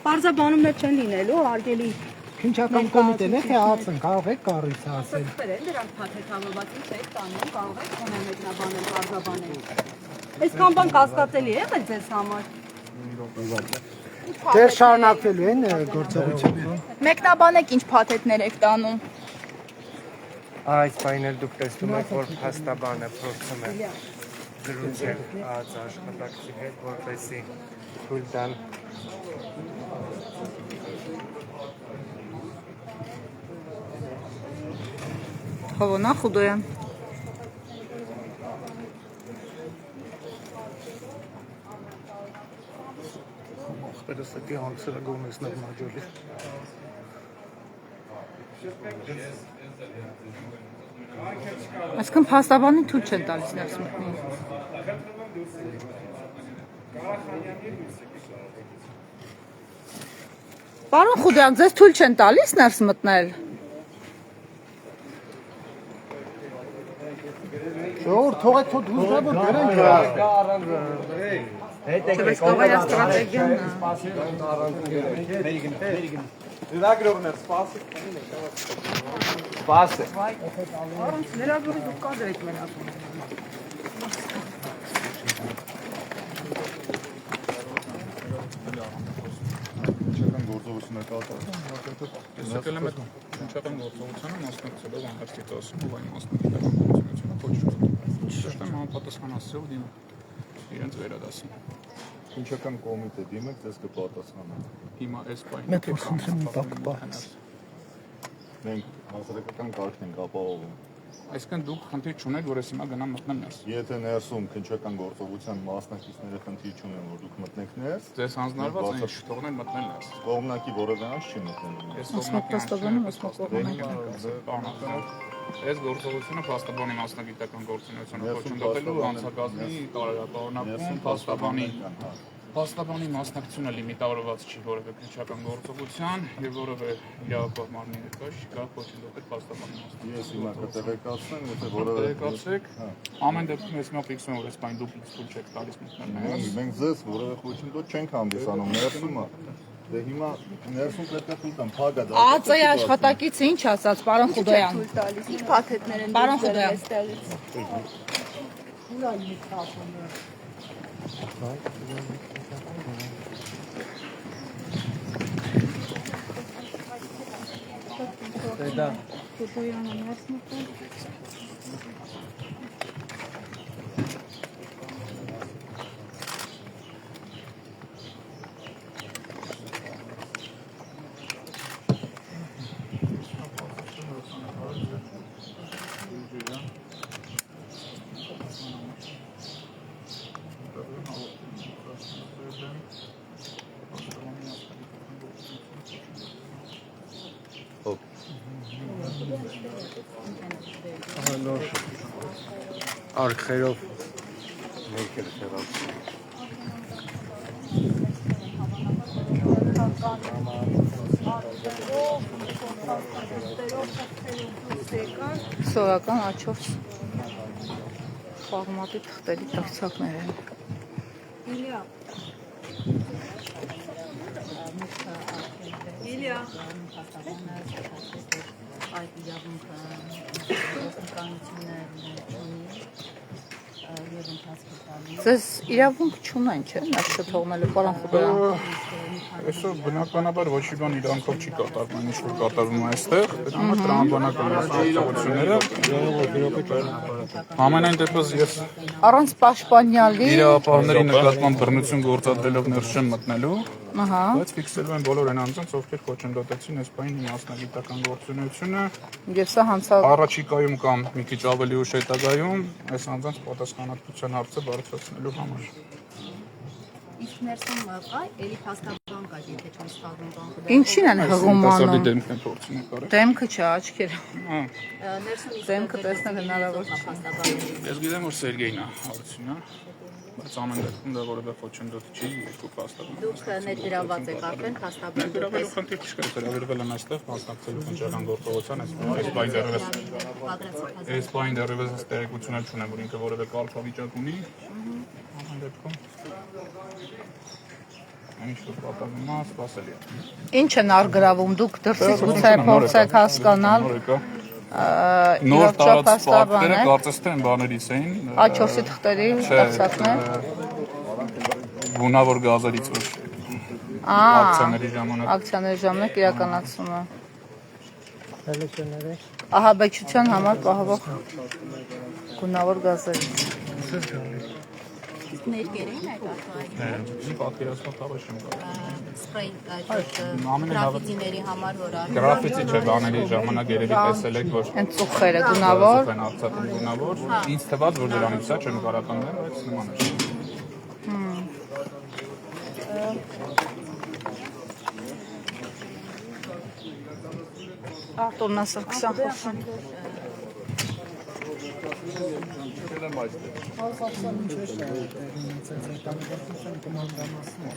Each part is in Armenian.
Պարզաբանումներ չեն լինելու, արգելի Քննչական կոմիտեն է, թե ացն կարող եք կառույցը ասել։ դրանք փաթեթավորված ինչ եք տանում, կարող եք մեկնաբանել, պարզաբանել։ Այսքան բան կասկածելի է եղել ձեզ համար։ Դեռ շարունակվելու են գործողությունները։ Մեկնաբանեք ինչ փաթեթներ եք տանում։ Այս բանը դուք տեսնում եք, որ փաստաբանը փորձում է գրուցել աշխատակցի հետ, որպեսզի թույլ տան Հովանա Խուդոյան։ Պերսակի հանցերը գոմեսներ մաջորի։ Այսքան փաստաբանին թույլ չեն տալիս ներս մտնել։ Պարոն Խուդոյան, ձեզ թույլ չեն տալիս ներս մտնել։ Ժողովուրդ թողեք թո դուրս որ բերենք։ Չես կարող ստրատեգիան։ լրագրողներ սպասեք։ Առանց լրագրողի դուք կադր եք մենակ։ Գործողությունը կատարվում։ Տեսակել եմ այդ քննչական գործողությանը մասնակցելով անհաշտի 10 ու այն մասնակցության կոչվում։ Շտեմ համապատասխանացրով դիմը իրենց վերադասին։ Քննչական կոմիտե դիմեք, դες կպատասխանեն։ Հիմա այս բանը Մենք խնդրում ենք բախ։ Մենք հասարակական կարգն ենք ապահովում։ Այսինքն դուք խնդիր չունեք, որ ես հիմա գնամ մտնեմ ներս։ Եթե ներսում քննչական գործողության մասնակիցները խնդիր չունեն, որ դուք մտնեք ներս, Ձեզ հանձնարված է ինչ թողնել մտնել ներս։ կողմնակի որևէ անձ չի մտնել։ Ես Այս գործողությունը փաստաբանի մասնագիտական գործունեությունը կոչնդոտելու անցակազմի տարածապահովնական փաստաբանի մասնակցությունը լիմիտավորված չի որևէ քննչական գործողության եւ որևէ իրավապահ մարմնի ներկայ չի կարող կոչնդոտել փաստաբանի մասնակցությունը։ Ես հիմա կտեղեկացնեմ, եթե որևէ տեղեկացեք, ամեն դեպքում ես հիմա ֆիքսում եմ, որ այս բանը դուք ցույց չեք տալիս մտնել ներս։ մենք ձեզ որևէ խոչընդոտ չենք հանդիսանում ներսում։ Դե հիմա ներսում պետք է թույլ տան, փագա դա։ ԱԾ-ի աշխատակիցը ինչ ասաց, պարոն Խուդոյան։ Ինչ փաթեթներ են Պարոն Խուդոյան։ Դա արքերով ներքել շերով։ Սովական աչով ֆորմատի թղթերի դարձակներ են։ Իլիա։ Այդ իրավունքը գործնականություններ չունի եւ ընթացքի տալիս։ Ձեզ իրավունք չունեն, չէ՞, ներս թողնելու պարոն Խուդոյան։ Այսօր բնականաբար ոչ մի բան իրանքով չի կատարվում, ինչ որ կատարվում է այստեղ, դա տրամաբանական գործողությունները ամենայն դեպս ես Առանց պաշտպանյալի իրավապահների նկատմամբ բռնություն գործադրելով ներս չեմ մտնելու, Ահա։ բայց ֆիքսելու են բոլոր այն անձանց, ովքեր կոչնդոտեցին այս բանի մասնագիտական գործունեությունը, Եվ սա հանցավ առաջիկայում կամ մի քիչ ավելի ուշ հետագայում այս անձանց պատասխանատվության հարցը բարձրացնելու համար։ Իսկ ներսում կա, էլի փաստաբան կա, եթե չեմ սխալվում, բան։ Ինչին են հղումանում։ Դեմքն է փորձում եկարել։ Դեմքը չէ, աչքերը։ Ներսում Դեմքը տեսնել հնարավոր չէ։ Ես գիտեմ, որ Սերգեյն է հարցինա, բայց ամեն դեպքում դա որևէ խոչընդոտ չի, երկու փաստաբան։ Դուք ներգրավված եք արդեն փաստաբան։ Գրավելու խնդիր չկա, գրավել են այստեղ մասնակցելու քննչական գործողության, այս բան դեռևս տեղեկություն չունեմ, որ ինքը որևէ կարգավիճակ ունի։ Ամեն դեպքում Ինչ որ պատահում է, սպասելի է։ Ինչ են արգրավում դուք դրսից գուցե փորձեք հասկանալ Նոր տարած ֆակտները կարծես թե այն բաներից էին։ A4-ի թղթերի ստացածներ։ Գունավոր գազերից ոչ։ Ակցիաների ժամանակ։ Ակցիաների ժամանակ իրականացումը։ Հելեշները Ահաբեկչության համար պահվող գունավոր գազերից։ Ներկերային այդ արտահայտը Պատկերացնող տավը չեմ կարող։ սպրեյ գրաֆիտիների համար որ Գրաֆիտի չէ, բաների ժամանակ երևի տեսել եք, որ Հենց ծուխերը գունավոր։ գունավոր։ Ինձ թվաց, որ դրանից է չեմ կարող կանեմ, բայց նման է։ Արտուրն Սարգսյան խոսում։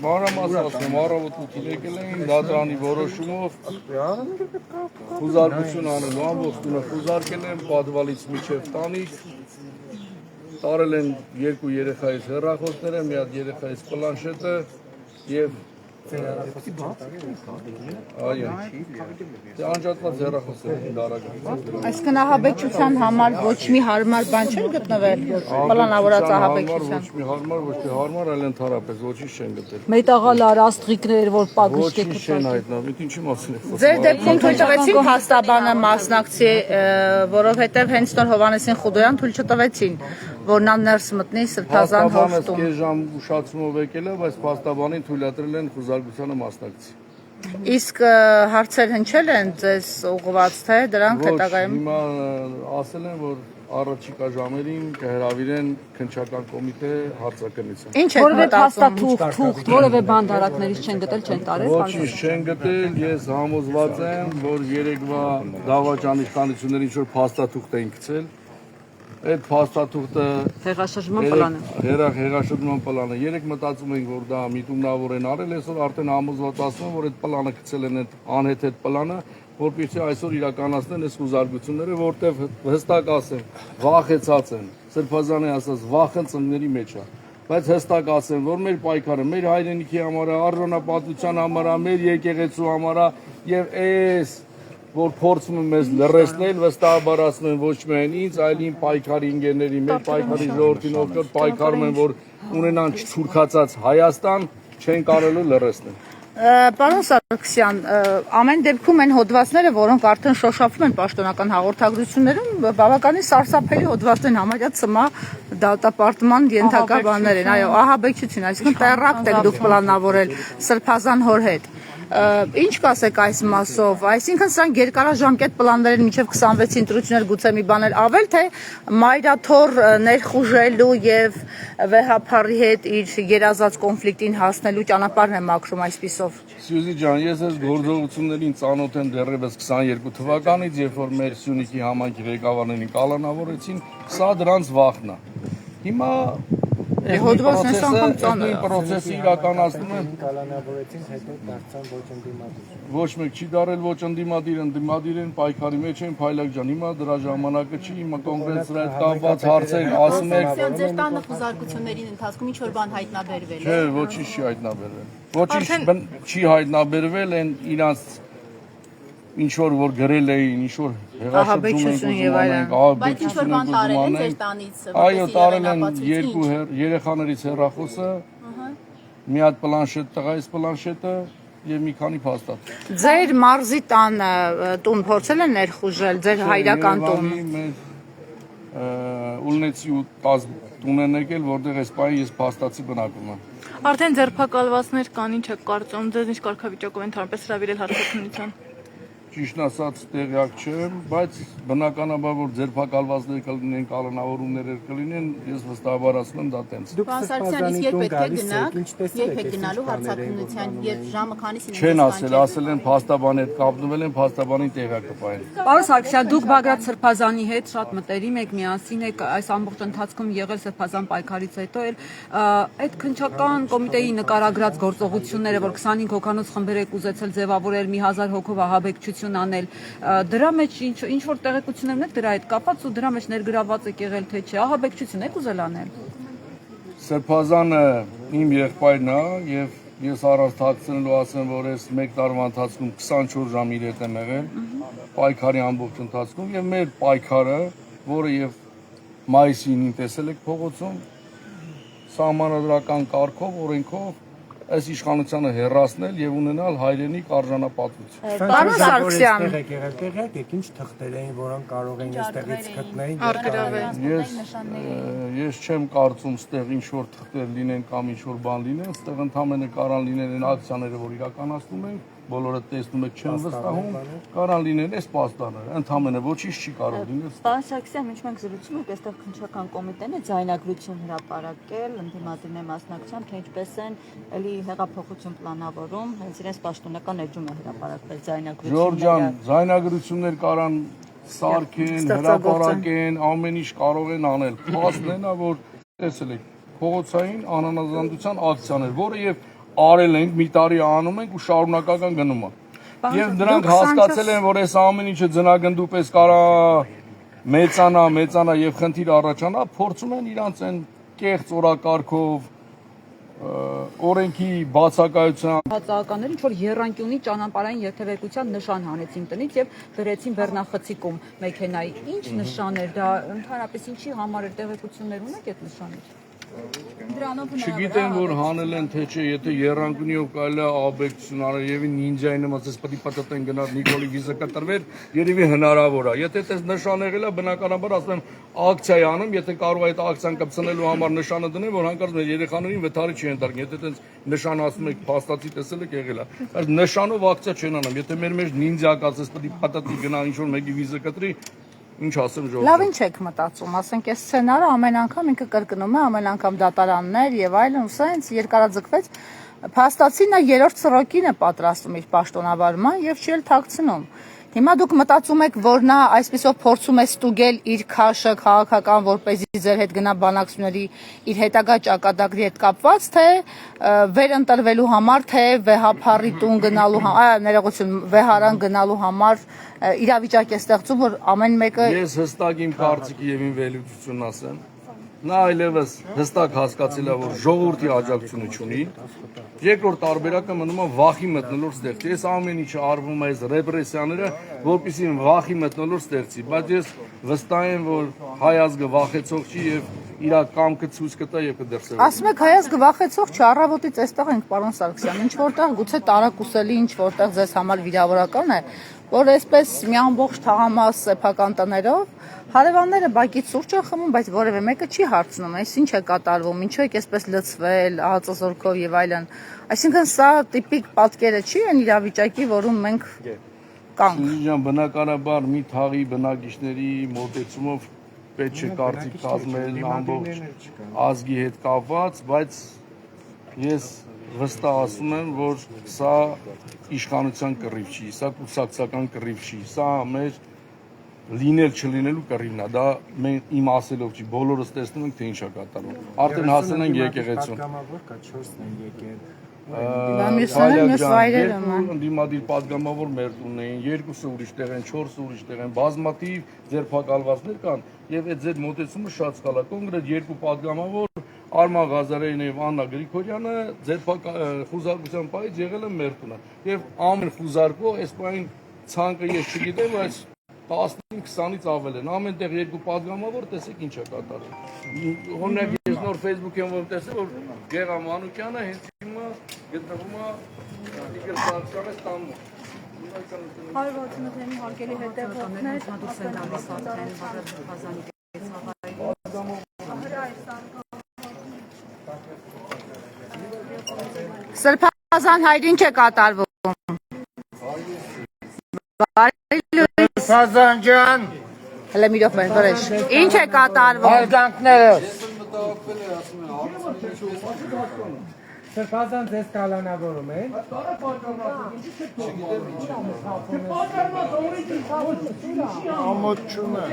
Մանրամասն առավոտուց եկել էին դատարանի որոշումով խուզարկություն անելու ամբողջ տունը խուզարկել են պատվալից միջև տանիք տարել են երկու երեխայից հեռախոսները, մի հատ երեխայից պլանշետը եւ այո անջատված հեռախոսներ դարակը Այսինքն ահաբեկչության համար ոչ մի հարմար բան չէր գտնվել պլանավորած ահաբեկչության։ Ոչ մի հարմար, ոչ թե հարմար, այլ ընդհանրապես ոչինչ չեն գտել։ Մետաղալար աստղիկներ, որ պատմիչք Ոչինչ չեն հայտնաբերել, ինչի մասին է խոսքը։ Ձեր դեպքում թույլ տվեցին փաստաբանը մասնակցի, որովհետև հենց նոր Հովհաննեսին Խուդոյան թույլ չտվեցին, որ նա ներս մտնի Սրբազան հովտում։ Կես ժամ ուշացումով եկել է, բայց փաստաբանին թույլատրել են խուզարկությանը մասնակցի։ Իսկ հարցեր հնչել են ձեզ ուղղված թե դրանք հետագայում։ Հիմա ասել են, որ առաջիկա ժամերին կհրավիրեն քննչական կոմիտե հարցակնության։ Ինչ է Որևէ մտածում։ փաստաթուղթ, որևէ բան դարակներից չեն գտել, չեն տարել։ Ոչինչ չեն գտել, ես համոզված եմ, որ երեկվա դավաճանի իշխանությունները ինչ որ փաստաթուղթ էին գցել։ Այդ փաստաթուղթը Հեղաշրջման պլանը։ հեղաշրջման պլանը։ Երեք մտածում ենք, որ դա միտումնավոր են արել, այսօր արդեն համոզված ասում եմ, որ այդ պլանը գցել են այդ անհեթեթ պլանը, որպեսզի այսօր իրականացնեն այս խուզարկությունները, որտեղ հստակ ասեմ, վախեցած են։ Սրբազանի ասած վախը ծնկների մեջ է։ Բայց հստակ ասեմ, որ մեր պայքարը, մեր հայրենիքի համար, արժանապատվության համար, մեր եկեղեցու համար եւ այս որ փորձում են մեզ լրացնել, վստահաբար ասում են ոչ միայն ինձ, այլ իմ պայքարի ընկերների, մեր պայքարի ժողովրդին, ովքեր պայքարում են, որ ունենան չցուրքացած Հայաստան, չեն կարելի լրացնել։ Պարոն Սարգսյան, ամեն դեպքում այն հոդվածները, որոնք արդեն շոշափվում են պաշտոնական հաղորդագրություններում, բավականին սարսափելի հոդվածներ են, համարյա ցմահ դատապարտման ենթակա բաներ են, այո, ահաբեկչություն, այսինքն տերակտ եք դուք պլանավորել Սրբազան հոր հետ։ Ինչ կասեք այս մասով, այսինքն սրանք երկարաժամկետ պլաններ են մինչև 26 ընտրություններ գուցե մի բաներ ավել, թե մայրաթոր ներխուժելու եւ վեհափարի հետ իր երազած կոնֆլիկտին հասնելու ճանապարհն է մաքրում այսպիսով։ Սյուզի ջան, ես այս գործողություններին ծանոթ եմ դեռևս 22 թվականից, երբ որ մեր Սյունիքի համայնքի ղեկավարներին կալանավորեցին, սա դրանց վախն է։ Հիմա հոդվածն այս անգամ ծանր է։ Պրոցեսը իրականացնում են կալանավորեցին, հետո դարձան ոչ ընդդիմադիր։ Ոչ մեկ չի դարել ոչ ընդդիմադիր են, պայքարի մեջ են, Փայլակ ջան, հիմա դրա ժամանակը չի, հիմա կոնկրետ սրա հետ կապված հարցեր ասում եք։ ձեր տանը խուզարկությունների ընթացքում ինչ որ բան հայտնաբերվել է։ Չէ, ոչինչ չի հայտնաբերվել։ Ոչինչ չի հայտնաբերվել, են իրանց ինչ որ գրել էին, ինչ որ Ահաբեկչություն եւ այլն։ Բայց ինչ որ բան տարել են ձեր տանից։ Այո, տարել են երկու երեխաներից հեռախոսը, մի հատ պլանշետ, տղայից պլանշետը եւ մի քանի փաստաթուղթ։ Ձեր մարզի տուն փորձել են ներխուժել, ձեր հայրական տուն։ Ուլնեցի ու 10 տուն են եկել, որտեղ այս պահին ես փաստացի բնակվում եմ։ Արդեն ձերբակալվածներ կան, ինչ եք կարծում, ձեզ ինչ կարգավիճակով են ընդհանրապես հրավիրել հարցակնության։ Ճիշտն ասած տեղյակ չեմ, բայց բնականաբար որ ձերբակալվածներ կլինեն, կալանավորումներ կլինեն, ես վստահաբար ասում եմ դա տենց։ Պարոն Սարգսյան, իսկ երբ պետք է գնաք, երբ եք գնալու հարցակնության, երբ ժամը քանիսին Չեն ասել են փաստաբանի հետ կապնվել են, փաստաբանին տեղյակ կպահեն։ Պարոն Սարգսյան, դուք Բագրատ Սրբազանի հետ շատ մտերիմ եք, միասին եք այս ամբողջ ընթացքում եղել Սրբազան պայքարից հետո էլ այդ քննչական կոմիտեի նկարագրած գործողությունները, որ 25 հոգանոց խմբեր եք ուզեցել ձևավորել, մի 1000 հոգով ահաբեկչություն անել, դրա մեջ ինչ որ տեղեկություններն եք դրա հետ կապված ու դրա մեջ ներգրաված եք եղել թե չէ, ահաբեկչություն եք ուզել անել։ Սրբազանը իմ եղբայրն է եւ ես առանց թաքցնելու ասեմ, որ ես 1 տարվա ընթացքում 24 ժամ իր հետ եմ եղել, պայքարի ամբողջ ընթացքում եւ մեր պայքարը, որը եւ մայիսի 9-ին տեսել եք փողոցում, սահմանադրական կարգով, օրենքով այս իշխանությանը հեռացնել եւ ունենալ հայրենիք արժանապատվություն։ Պարոն Սարգսյան, Տեղեք ինչ թղթեր էին, որոնք կարող էին այստեղից գտնել։ Ես չեմ կարծում ստեղ ինչ որ թղթեր լինեն կամ ինչ որ բան լինեն, ստեղ ընդհանրապես կարան լինեն այն ակցիաները, որ իրականացնում ենք, բոլորը տեսնում եք չեն վստահում, կարան լինեն այս պաստառները, ընդհանրապես ոչինչ չի կարող լինել։ Պարոն Սարգսյան, ինչ մենք զրուցում ենք, այստեղ քննչական կոմիտեն է ձայնագրություն հրապարակել ընդդիմադիրների մասնակցությամբ, թե ինչպես են էլի հեղափոխություն պլանավորում, հենց իրենց պաշտոնական էջում է հրապարակվել ձայնագրությունները։ Ժորժ ջան, ձայնագրություններ կարան սարքեն, հրապարակեն, ամեն ինչ կարող են անել։ Փաստն է նա, որ տեսել եք փողոցային անհանազանդության ակցիաներ, որը եւ արել ենք, մի տարի անում ենք ու շարունակական գնում է։ Եվ նրանք հասկացել են, որ այս ամեն ինչը ձնագնդու պես կարա մեծանա եւ խնդիր առաջանա, փորձում են իրանց այն կեղծ օրակարգով օրենքի բացակայության Հացականները ինչ որ երանկյունի ճանապարհային երթևեկության նշան հանեցին տնից եւ դրեցին Բեռնախցիկում մեքենայի։ Ինչ նշան էր դա, ընդհանրապես ինչի համար էր, տեղեկություններ ունեք այդ նշանից։ Չգիտեմ, որ հանել են թե չէ, եթե երանգունիով կարելի է աբեկցություն անել, երևի նինջայի նման էս պետք է պատտեն գնալ Նիկոլի վիզա կտրվեր, երևի հնարավոր է։ Եթե այդպես նշան եղել է, բնականաբար ասում եմ ակցիա անում, եթե կարող է այդ ակցիան կպցնելու համար նշանը դնել, որ հանկարծ մեր երեխաներին վթարի չի ընդարկեն։ Եթե այդպես նշան ասում եք, փաստացի տեսել եք եղել է։ Բայց նշանով ակցիա չեն անում։ Եթե մեր մեջ նինջա կացես պետք է պատտի գնա ինչ որ մեկի վիզա կտրի, ինչ ասեմ ժողովուրդ։ լավ ինչ եք մտածում, ասենք այս սցենարը ամեն անգամ ինքը կրկնում է, ամեն անգամ դատարաններ եւ այլն, ու սենց երկարաձգվեց, փաստացի նա 3-րդ սրոկին է պատրաստում իր պաշտոնավարման եւ չի էլ թաքցնում։ Հիմա դուք մտածում եք, որ նա այսպեսով փորձում է ստուգել իր քաշը քաղաքական, որպեսզի ձեր հետ գնա բանակցությունների իր հետագա ճակատագրի հետ կապված, թե վերընտրվելու համար, թե վեհափառի տուն գնալու համար, ներողություն, վեհարան գնալու համար իրավիճակ է ստեղծում, որ ամեն մեկը Ես հստակ իմ կարծիքի եւ իմ վերլուծությունն ասեմ։ Նա այլևս հստակ հասկացել է, որ ժողովրդի աջակցությունը չունի։ Երկրորդ տարբերակը մնում է վախի մթնոլորտ ստեղծի։ Այս ամեն ինչը արվում է այս ռեպրեսիաները, որպեսզի վախի մթնոլորտ ստեղծի, բայց ես վստահ եմ, որ հայ ազգը վախեցող չի եւ իր կամքը ցույց կտա եւ կդրսևորի։ ասում եք հայ ազգը վախեցող չի, առավոտից այստեղ ենք պարոն Սարգսյան, ինչ որտեղ գուցե տարակուսելի, ինչ որտեղ ձեզ համար վիրավորական է, որ այսպես մի ամբողջ թաղամաս սեփական տներով հարևանները բակից սուրճ են խմում, բայց որևէ մեկը չի հարցնում, այս ինչ է կատարվում, ինչու եք այսպես լցվել, ահածազորքով եւ այլն։ Այսինքն սա տիպիկ պատկերը չի այն իրավիճակի, որում մենք կանք։ Սիրժան, բնականաբար մի թաղի բնակիչների մոտեցումով պետք չէ կարծիք կազմել ամբողջ ազգի հետ կապված, բայց ես վստահ ասում եմ, որ սա իշխանության կռիվ չի, սա կուսակցական կռիվ չի, սա մեր լինել չլինելու կռիվն է, դա մենք իմ ասելով չի, բոլորս տեսնում ենք թե ինչ է կատարվում։ Արդեն հասել ենք եկեղեցուն։ Պատգամավոր կա 4-ն են եկել։ Ընդդիմադիր պատգամավոր մեր տունն էին, 2-ը ուրիշ տեղ են, 4-ը ուրիշ տեղ են, բազմաթիվ ձերբակալվածներ կան եւ այդ ձեր մոտեցումը շատ սխալ է։ Կոնկրետ 2 պատգամավոր Արման Ղազարյանն եւ Աննա Գրիգորյանը խուզարկության պայից եղել են մեր տունը եւ ամեն խուզարկող այս պայն ցանկը ես չգիտեմ, բայց 15-20-ից ավել են, ամեն տեղ 2 պատգամավոր, տեսեք ինչ է կատարվում։ Օրինակ ես նոր Facebook-ում որ տեսել, որ Գեղամ Մանուկյանը հենց հիմա գտնվում է Իգոր Սարգսյանի տանում։ 168-ի հարկելի հետևողներ դուք են ալիս արդեն Բաղդասարյանի Սրբազան հայր ինչ է կատարվում։ Սազան ջան, Հələ մի րոպե, դրեշ։ Ինչ է կատարվում։ հարգանքներս։ Սրբազան ձեզ կալանավորում են։ Ամոթ չունը։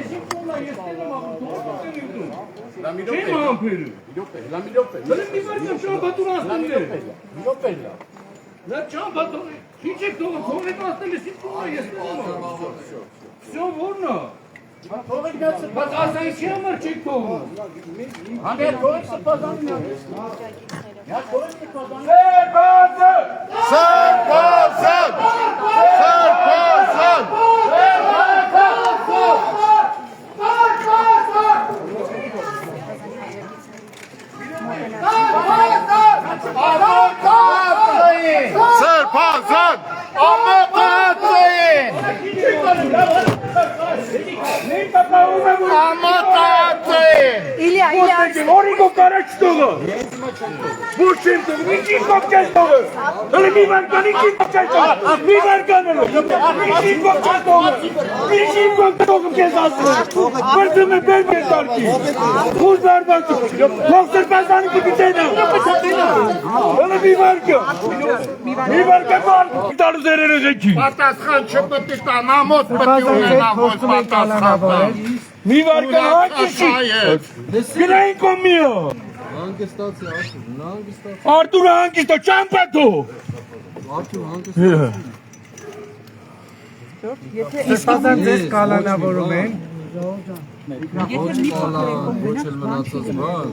Все ворно. Բայց ասայքի համար չեք թողնում։ Հանդեր գոյը սպազանին։ Օրինքով կարաչ տողը։ Ոչ չեմ տողը, ինչի կոպչես տողը։ Հլի մի վարկան ինչի կոպչես տողը։ Մի վարկան էլո։ Ինչի կոպչես տողը։ Ինչի կոպչես տողը կեզ ասում։ Բրդում է բեր մեր տարկի։ Խուր բարբակը։ Ողսր պասանի կպիտենը։ Հլի մի վարկը։ Մի վարկը բար։ Տալու զերերը ղեքի։ Պատասխան չպետք է տան, ամոթ պետք է ունենա ոչ պատասխան։ Մի վարկան հակիշի։ Գրային կոմիո։ Արտուրը հանգիստո, ճամպատո։ Սպասան ձեզ կալանավորում են։ Ոչ էլ մնացած բան,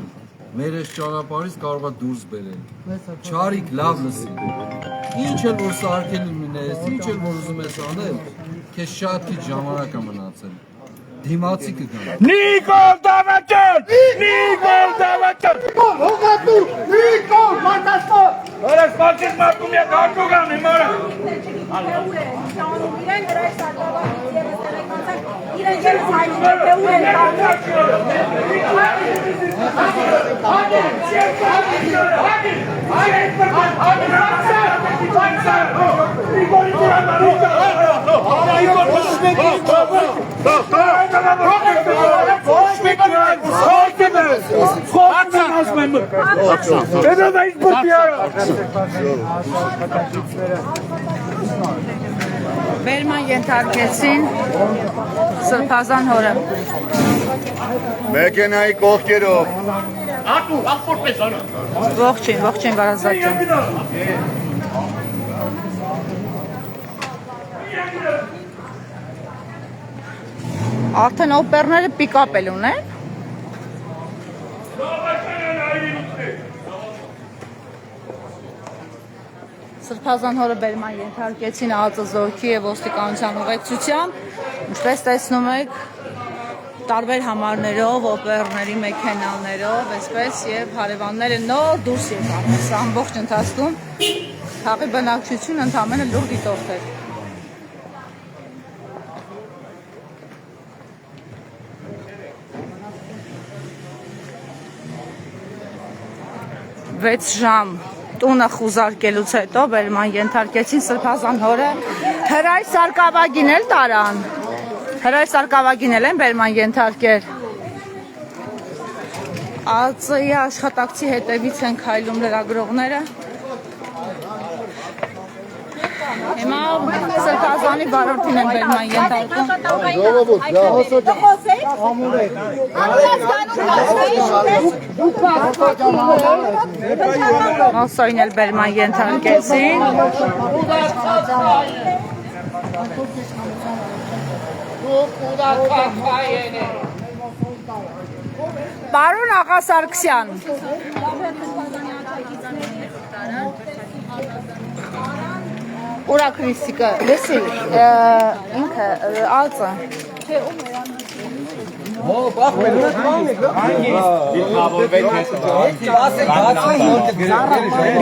մեր այս ճանապարհից կարող է դուրս բերել։ Չարիք լավ լսի։ Ինչ էլ որ սարքել ունես, ինչ էլ որ ուզում ես անել, քեզ շատ քիչ ժամանակ է մնացել։ Դիմացի կգան։ Նիկոլ Դավաճան! Նիկոլ Դավաճան! Հողատուր, Նիկոլ, մատասպոր։ Որս պարքես մարդում եք հարկոգան եմ արա։ Բերման ենթարկեցին Սրբազան հորը։ Մեքենայի կողքերով։ Ողջին Վարազդատյան։ Արդեն օպերները պիկապ էլ ունեն։ Սրբազան հորը բերման ենթարկեցին ԱԱԾ-զորքի եւ ոստիկանության ուղեկցությամբ, ինչպես տեսնում եք, տարբեր համարներով, օպերների մեքենաներով, այսպես եւ հարևանները նոր դուրս եկան։ Սա ամբողջ ընթացքում թաղի բնակչությունը ընդամենը լուր դիտորդ էր։ Վեց ժամ տունը խուզարկելուց հետո բերման ենթարկեցին Սրբազան հորը, հրայ սարկավագին էլ տարան, հրայ սարկավագին էլ են բերման ենթարկել, ԱԱԾ-ի աշխատակցի հետևից են քայլում լրագրողները, հիմա Սրբազանի վարորդին են բերման ենթարկում, Մոսոյն էլ բերման ենթարկեցին, Պարոն Աղասարքսյան, Ուրա Քրիստիկը, լսի, ինքը ԱԱԾ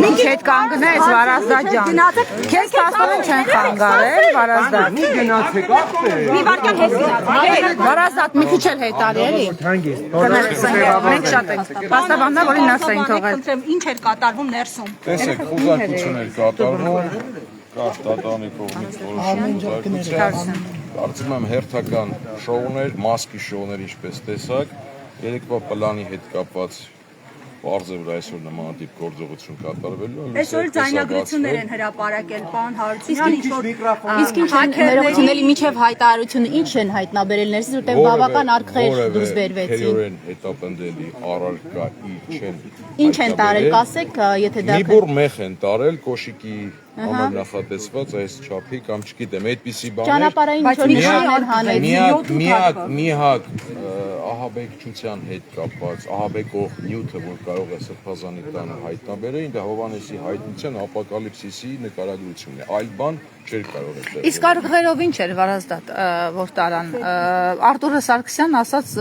Ինչ հետ կանգնես Վարազդատ ջան, քեզ փաստորեն չեն խանգարել Վարազդատ։ Մի գնացեք ախպեր։ Մի վարկան հետ գնացեք։ Վարազդատ մի քիչ էլ հետարի էլի։ Մենք շատ ենք։ Պաստաբանდა որին ներս էին թողել։ Ինչ էր կատարվում ներսում։ Տեսեք, խուզարկություն էր կատարվում, կար դատանի կողմից որոշում։ Կարծում եմ հերթական շոուներ, մասկի շոուներ ինչպես տեսակ, երեկվա պլանի հետ կապված Պարզ է, որ այսօր նմանատիպ գործողություն կատարվելու է։ Այսօր ձայնագրություններ են հրապարակել, պարոն Հարությունյան, Իսկ ինչ են ներողությունների միջև հայտարարությունը ինչ են հայտնաբերել ներսից, որտեղ բավական արկղեր դուրս բերվեցին։ Թերորեն հետապնդելի առարկա չեն։ Ինչ են տարել, կասեք, եթե դա Մի բուռ մեխ են տարել կոշիկի համար նախատեսված այս չափի կամ չգիտեմ, այդպիսի բաներ։ ճանապարհային ինչ-որ իշխաններ հանել։ Մի հակ ահա ահաբեկչության հետ կապված, ահաբեկող նյութը, որ կարող է սրբազանի տանը հայտնաբերեին, դա Հովհաննեսի հայտնության ապոկալիպսիսի նկարագրությունն է, այլ բան չէր կարող է տեղի։ Իսկ Արղղերով ինչ էր Վարազդատ, որ տարան։ Արտուրը Սարգսյանն ասաց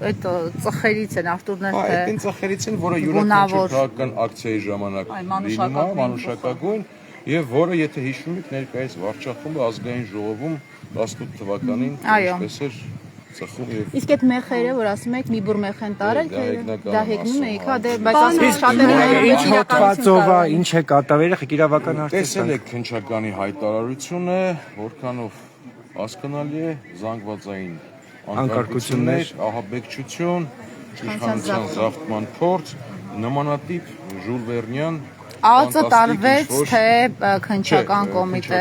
այդ ծխերից են Արտուրներ թե։ Այդ այն ծխերից են, որը յուրաքանչյուր քաղաքական ակցիայի ժամանակ լինում է, մանուշակագույն, եւ որը եթե հիշում եք ներկայիս վարչախումբը ազգային ժողովում 18 թվականին ինչպես էր ծխում եւ Իսկ այդ մեխերը, որ ասում եք մի բուր մեխ են տարել, թե դա հեգնում եք, հա, դե բայց Ինչ հոդվածով է, ինչ է կատարել, եք իրավական տեսել եք քննչականի հայտարարությունը, որքանով հասկանալի է զանգվածային անկարգություններ, ահաբեկչություն, իշխանության զավթման փորձ, նմանատիպ Ժուլ Վերնյան ԱԱԾ տարվեց թե քննչական կոմիտե։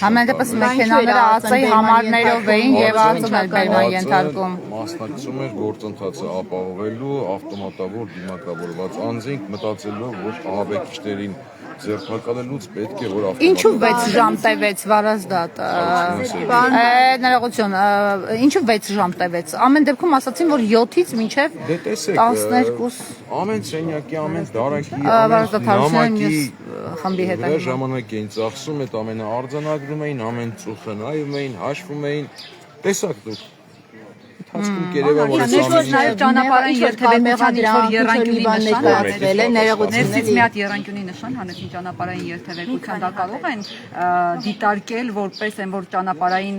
Համեն դեպս մեքենաները ԱԱԾ-ի համարներով էին եւ ԱԱԾ-ն էր բերման ենթարկում։ Մասնակցում էր գործընթացը ապահովելու ավտոմատավոր դիմակավորված անձինք մտածելով, որ ահաբեկիչներին ձերբակալելուց պետք է որ Ինչու 6 ժամ տևեց Վարազդատ։ Ներողություն, ինչու 6 ժամ տևեց։ Ամեն դեպքում ասացին, որ 7-ից մինչև 12 ամեն սենյակի, ամեն դարակի, նամակի խմբի հետ ժամանակ էին ծախսում, այդ ամենը արձանագրում էին, ամեն ծուխը նայում էին, հաշվում էին, տեսակ դուք Հացքում կերևա որ նաև ճանապարհային երթևեկության ինչ-որ երանգյունի նշան ներկայացվել է, ներողությունից մի հատ երանգյունի նշան հանեցին ճանապարհային երթևեկության, դա կարող են դիտարկել որպես այն որ ճանապարհային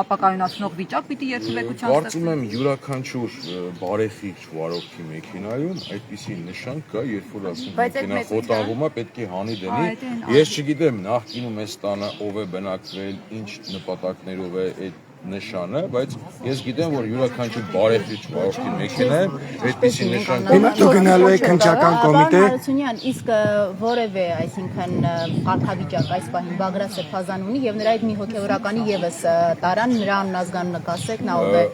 ապակայունացնող վիճակ պիտի երթևեկության Կարծում եմ յուրաքանչյուր բարեխիղճ վարորդի մեքենայում այդպիսի նշան կա, երբ որ ասում մեքենա խոտանվում է, պետք է հանի դնի։ Ես չգիտեմ նախկինում այս տանը ով է բնակվել, ինչ նպատակներով է այդ նշանը, բայց ես գիտեմ, որ յուրաքանչյուր բարեխիղճ վարորդի մեքենայում այդպիսի նշան կա։ Դու գնալու եք քննչական կոմիտե։ Հարությունյան, իսկ որևէ, այսինքն կարգավիճակ այս պահին Բագրատ Սրբազան ունի եւ նրա այդ մի հոգեվորականի եւս տարան նրա անազգան նկասեք, նա ով է։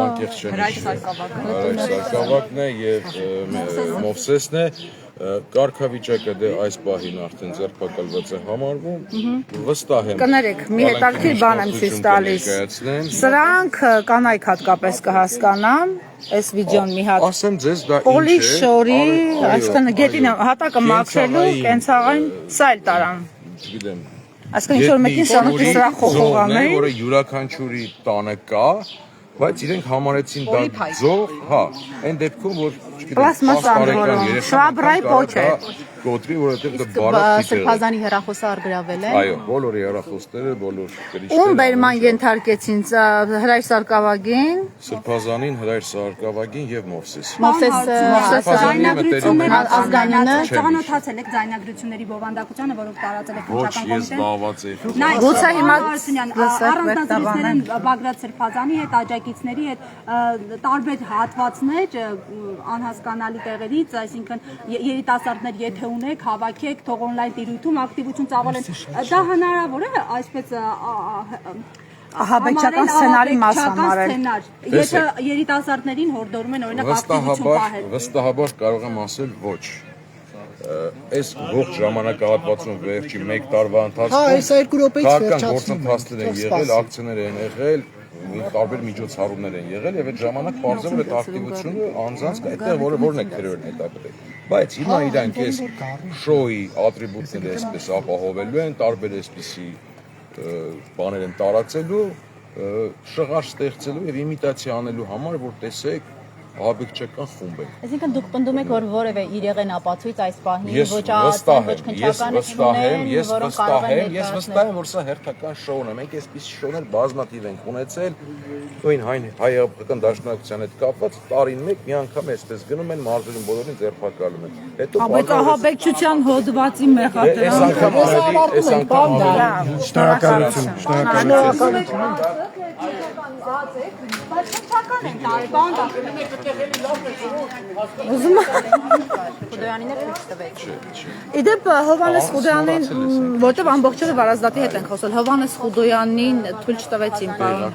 Անկեղծ չէ։ Հրայր Սարգսակն է եւ Մովսեսն է։ Կարգավիճակը դե այս պահին արդեն ձերբակալված է համարվում։ Վստահ եմ։ Կներեք, մի հետաքրքիր բան եմ ցույց տալիս։ Սրանք կանայք հատկապես կհասկանան, այս վիդեոն մի հատ։ Ասեմ ձեզ դա ինչ է։ Պոլի շորի, այսինքն գետին հատակը մաքրելու կենցաղային սա էլ տարան։ Չգիտեմ։ Այսինքն ինչ որ մեկին սրանք սրա խոխողան է, որը յուրաքանչյուրի տանը կա, բայց իրենք համարեցին դա ձող, հա, այն դեպքում որ շվաբրայ պոչ է։ Կոտրի, որովհետև դա բարակ պիտի։ Սրբազանի հեռախոսը արգրավել է։ Այո, բոլորի հեռախոսները, բոլոր գրիչները։ Ում բերման ենթարկեցին Հրայր Սարգսակին, Սրբազանին, Հրայր Սարգսակին եւ Մովսես։ Ազգանյանը Ծանոթացել եք ձայնագրությունների բովանդակությանը, որոնք տարածել եք քննչական Ոչ, ես զբաղված եի։ Գուցե հիմա առանձնացրել են Բագրատ Սրբազանի հետ, աջակիցների հետ տարբեր հատվածներ անհասկանալի տեղերից, այսինքն երիտասարդներ եթե ունեք, հավաքեք, թող on-line տիրույթում ակտիվություն ծավալեն։ Դա հնարավոր է այսպես ահաբեկչական սցենարի մաս համարել։ Եթե երիտասարդներին հորդորում են օրինակ ակտիվություն պահել։ Վստահաբար կարող եմ ասել ոչ։ Այս ողջ ժամանակահատվածում վերջի 1 տարվա ընթացքում քաղաքական գործընթացներ են եղել, ակցիաներ են եղել, տարբեր միջոցառումներ են եղել եւ այդ ժամանակ բարձր այդ ակտիվությունը անձանց այդտեղ որն է քրերն հետապնդել։ Բայց հիմա իրանք այս շոուի ատրիբուտները այսպես ապահովելու են, տարբեր այսպիսի բաներ են տարածելու, շղար ստեղծելու եւ իմիտացիա անելու համար, որ տեսեք ահաբեկչական խումբ է։ Այսինքն դուք պնդում եք, որ որևէ իրեղեն ապացույց այս պահին ոչ ԱԱԾ-ն, ոչ քննչականը չունեն, որոնք կարող են Ես վստահ եմ, որ սա հերթական շոուն է։ Մենք այսպիսի շոուներ բազմաթիվ ենք ունեցել։ Նույն հայ-ահաբեկչական դաշնակցության հետ կապված տարին մեկ մի անգամ այսպես գնում են մարզերում բոլորին ձերբակալում են։ Հետո Բայց ահաբեկչության հոդվածի մեղադրում։ Շնորհակալություն։ Բայց քննչական են տարել, բան դա։ Ուզում Խուդոյանին էլ ցույց տվեք։ Իդեպ Հովհաննես Խուդոյանին, որտեղ ամբողջովին Վարազդատի հետ ենք խոսել, Հովհաննես Խուդոյանին թույլ չտվեցին, պարոն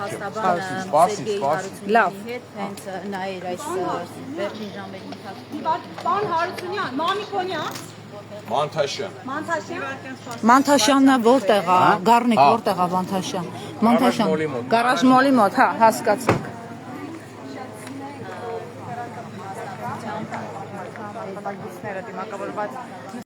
Սպասի։ Լավ։ Հենց նա էր այս վերջին ժամերի ընթացքում։ Պարոն Հարությունյան, Մամիկոնյան, Մանթաշյանը որտեղ է, Գառնիկ որտեղ է Մանթաշյան։ Գարաժ մոլի մոտ, հա, հասկացանք։